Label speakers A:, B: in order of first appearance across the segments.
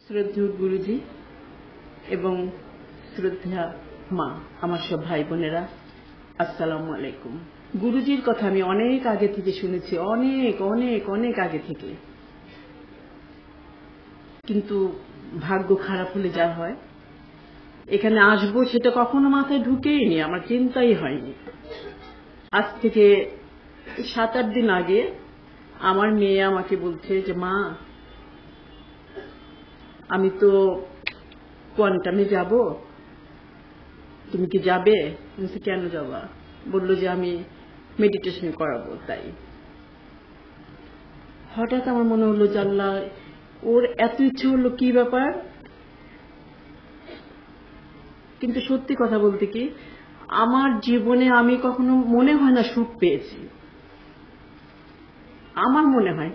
A: শ্রদ্ধেয় গুরুজি এবং শ্রদ্ধা মা, আমার সব ভাই বোনেরা, আসসালামু আলাইকুম। গুরুজির কথা আমি অনেক আগে থেকে শুনেছি, অনেক অনেক অনেক আগে থেকে, কিন্তু ভাগ্য খারাপ হলে যা হয়, এখানে আসবো সেটা কখনো মাথায় ঢুকেইনি, আমার চিন্তাই হয়নি। আজ থেকে 7-8 দিন আগে আমার মেয়ে আমাকে বলছে যে মা, আমি তো কোয়ান্টামে যাব, তুমি কি যাবে? বলছি কেন যাবা? বললো যে আমি মেডিটেশন করাবো। তাই হঠাৎ আমার মনে হলো যে আল্লাহ, ওর এত ইচ্ছে হলো, কি ব্যাপার? কিন্তু সত্যি কথা বলতে কি, আমার জীবনে আমি কখনো মনে হয় না সুখ পেয়েছি, আমার মনে হয়।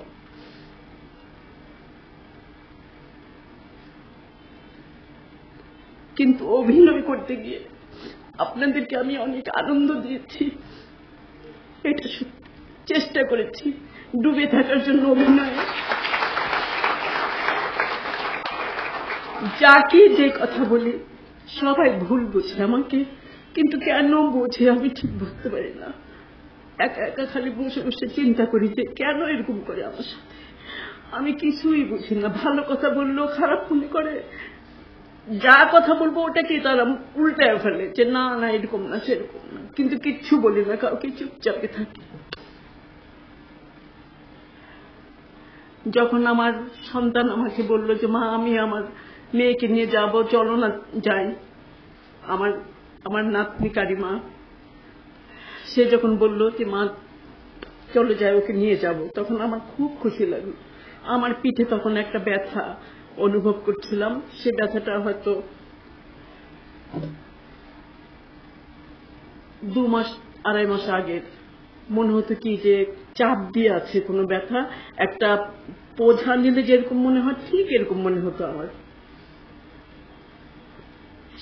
A: কিন্তু অভিনয় করতে গিয়ে আপনাদেরকে আমি অনেক আনন্দ দিয়েছি, এটা চেষ্টা করেছি ডুবে থাকার জন্য অভিনয়ে। যাকে যে কথা বলি সবাই ভুল বোঝে আমাকে, কিন্তু কেন বোঝে আমি ঠিক বুঝতে পারি না। একা একা খালি বসে বসে চিন্তা করি যে কেন এরকম করে আমার সাথে। আমি কিছুই বুঝি না, ভালো কথা বললেও খারাপ মনে করে, যা কথা বলবো ওটাকে তারা উল্টায় ফেলে যে না না এরকম না সেরকম না, কিন্তু কিচ্ছু বলি না কাউকে, চুপচাপে থাকি। যখন আমার সন্তান আমাকে বললো যে মা, আমি আমার মেয়েকে নিয়ে যাব, চলো না যাই, আমার নাতনি কারিমা, সে যখন বললো যে মা চলো যাই, ওকে নিয়ে যাব, তখন আমার খুব খুশি লাগলো। আমার পিঠে তখন একটা ব্যথা অনুভব করছিলাম, সে ব্যথাটা হয়তো 2-2.5 মাস আগের। মনে হতো কি যে চাপ দিয়ে আছে কোনো ব্যথা, একটা বোঝা নিলে যেরকম মনে হয় ঠিক এরকম মনে হতো আমার।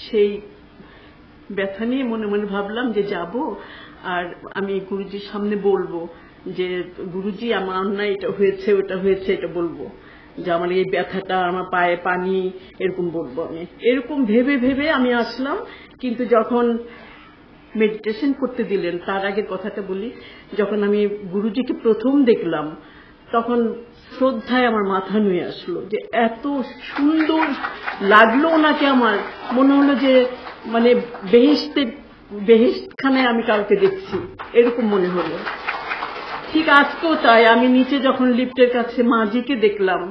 A: সেই ব্যথা নিয়ে মনে মনে ভাবলাম যে যাব, আর আমি গুরুজির সামনে বলবো যে গুরুজি আমার না এটা হয়েছে ওটা হয়েছে, এটা বলবো যে আমার এই ব্যথাটা, আমার পায়ে পানি, এরকম বলবো আমি। এরকম ভেবে ভেবে আমি আসলাম। কিন্তু যখন মেডিটেশন করতে দিলেন, তার আগের কথাটা বলি, যখন আমি গুরুজিকে প্রথম দেখলাম তখন শ্রদ্ধায় আমার মাথা নুয়ে আসলো, যে এত সুন্দর লাগলো ওনাকে। আমার মনে হলো যে মানে বেহেশতখানায় আমি কাউকে দেখছি, এরকম মনে হলো। ঠিক আজকেও তাই, আমি নিচে যখন লিফটের কাছে মাজিকে দেখলাম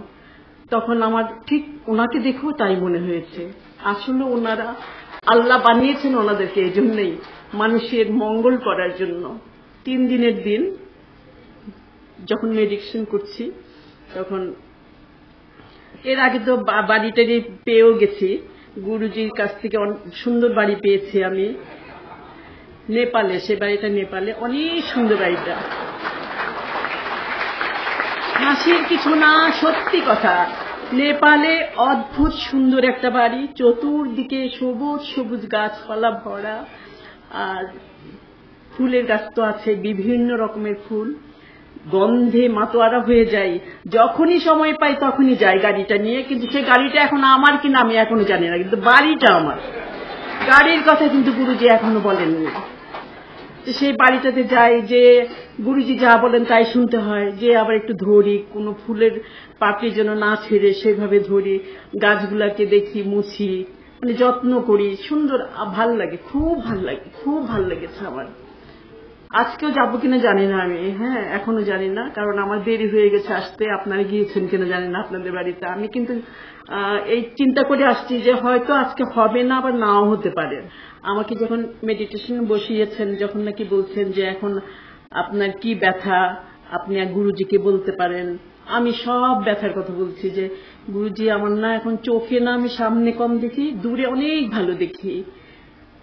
A: তখন আমার ঠিক ওনাকে দেখেও তাই মনে হয়েছে। আসলে ওনারা আল্লাহ বানিয়েছেন ওনাদেরকে এই জন্যই, মানুষের মঙ্গল করার জন্য। 3 দিনের দিন যখন মেডিটেশন করছি, তখন এর আগে তো বাড়িটারি পেয়েও গেছি, গুরুজির কাছ থেকে সুন্দর বাড়ি পেয়েছি আমি নেপালে। সে বাড়িটা নেপালে, অনেক সুন্দর বাড়িটা, হাসির কিছু না, সত্যি কথা। নেপালে অদ্ভুত সুন্দর একটা বাড়ি, চতুর্দিকে সবুজ সবুজ গাছপালা ভরা, আর ফুলের গাছ তো আছে, বিভিন্ন রকমের ফুল, গন্ধে মাতোয়ারা হয়ে যাই। যখনই সময় পাই তখনই যাই গাড়িটা নিয়ে, কিন্তু সেই গাড়িটা এখন আমার কিনা আমি এখনো জানি না, কিন্তু বাড়িটা আমার। গাড়ির কথা কিন্তু গুরুজি এখনো বলেননি। সেই বাড়িটাতে যাই, যে গুরুজি যা বলেন তাই শুনতে হয়, যে আবার একটু ধরি, কোনো ফুলের পাপড়ি যেন না ছেড়ে সেভাবে ধরি, গাছগুলাকে দেখি, মুছি, মানে যত্ন করি, সুন্দর ভাল লাগে, খুব ভাল লাগে, খুব ভাল লেগেছে আমার। আজকেও যাবো কিনা জানি না আমি, হ্যাঁ এখনো জানি না, কারণ আমার দেরি হয়ে গেছে আসতে। আপনারা গিয়েছেন কিনা জানি না আপনাদের বাড়িতে। আমি কিন্তু এই চিন্তা করে আসছি যে হয়তো আজকে হবে না, আবার নাও হতে পারে। আমাকে যখন মেডিটেশনে বসিয়েছেন, যখন নাকি বলছেন যে এখন আপনার কি ব্যথা আপনি এক গুরুজিকে বলতে পারেন, আমি সব ব্যথার কথা বলছি যে গুরুজি আমার না এখন চোখে না আমি সামনে কম দেখি, দূরে অনেক ভালো দেখি।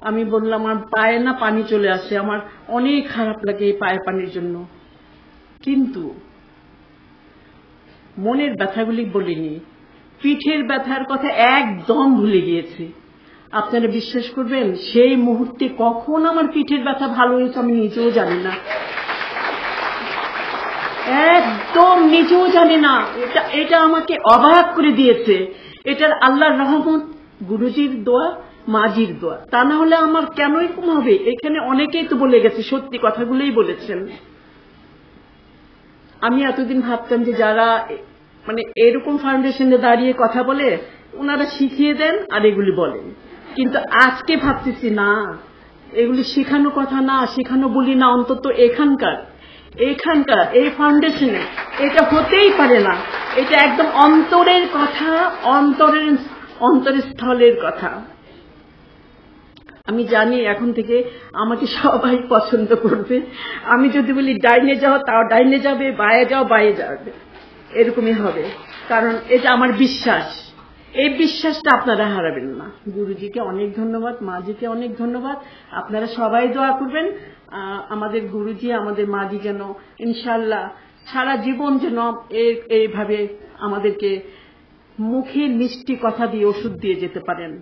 A: আমি বললাম আমার পায়ে না পানি চলে আসে, আমার অনেক খারাপ লাগে এই পায়ে পানির জন্য। কিন্তু মনের ব্যথাগুলি বলিনি, পিঠের ব্যথার কথা একদম ভুলে গিয়েছি। আপনারা বিশ্বাস করবেন, সেই মুহূর্তে কখন আমার পিঠের ব্যথা ভালো হয়েছে আমি নিজেও জানি না, একদম নিজেও জানি না। এটা আমাকে অবাক করে দিয়েছে। এটার আল্লাহর রহমত, গুরুজির দোয়া, মাজির দোয়া। তা না হলে আমার কেন এরকম হবে? এখানে অনেকেই তো বলে গেছে, সত্যি কথাগুলোই বলেছেন। আমি এতদিন ভাবতাম যে যারা মানে এরকম ফাউন্ডেশনে দাঁড়িয়ে কথা বলে ওনারা শিখিয়ে দেন আর এগুলি বলেন, কিন্তু আজকে ভাবতেছি না, এগুলি শেখানো কথা না, শেখানো বলি না, অন্তত এখানকার এই ফাউন্ডেশনে এটা হতেই পারে না। এটা একদম অন্তরের কথা, অন্তরের স্থলের কথা। আমি জানি এখন থেকে আমাকে সবাই পছন্দ করবে। আমি যদি বলি ডাইনে যাও তাও ডাইনে যাবে, বায়ে যাও বায়ে যাবে, এরকমই হবে। কারণ এটা আমার বিশ্বাস, এই বিশ্বাসটা আপনারা হারাবেন না। গুরুজিকে অনেক ধন্যবাদ, মাজিকে অনেক ধন্যবাদ। আপনারা সবাই দোয়া করবেন আমাদের গুরুজি, আমাদের মাজি যেন ইনশাআল্লাহ সারা জীবন যেন এইভাবে আমাদেরকে মুখে মিষ্টি কথা দিয়ে ওষুধ দিয়ে যেতে পারেন।